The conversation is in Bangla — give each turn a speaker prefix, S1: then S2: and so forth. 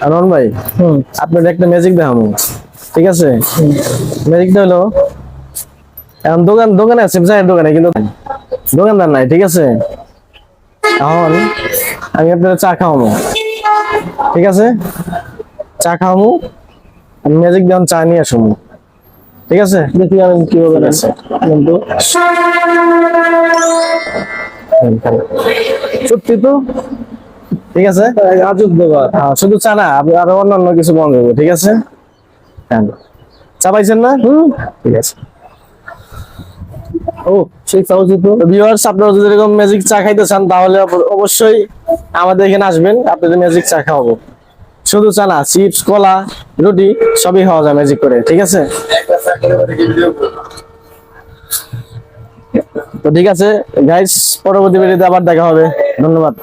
S1: আনোয়ার ভাই, আপনার একটা ম্যাজিক দেখাবো, ঠিক আছে? ম্যাজিকটা হলো, এখন দোকানে আছে, চায়ের দোকানে, কিন্তু দোকানদার নাই, ঠিক আছে? এখন আমি আপনার চা খাওয়াবো, ঠিক আছে? চা খাওয়াবো, আমি ম্যাজিক দিয়ে চা নিয়ে আসবো, ঠিক আছে?
S2: দেখি আমি কিভাবে
S1: আছে
S2: বন্ধু।
S1: সত্যি তো, ঠিক আছে?
S2: আজব ব্যাপার।
S1: শুধু চা না, আরো অন্যান্য কিছু বন্ধ হবে, ঠিক আছে? হ্যাঁ, চা পাইছেন না? ঠিক আছে।
S2: ও সেই চাউজি তো।
S1: ভিউয়ার্স, আপনারা যদি এরকম ম্যাজিক চা খাইতে চান তাহলে অবশ্যই আমাদের এখানে আসবেন, আপনাদের ম্যাজিক চা খাওয়াবো। শুধু চা না, চিপস, কলা, রুটি সবই খাওয়া যায় ম্যাজিক করে, ঠিক আছে? তো ঠিক আছে গাইস, পরবর্তী ভিডিওতে আবার দেখা হবে। ধন্যবাদ।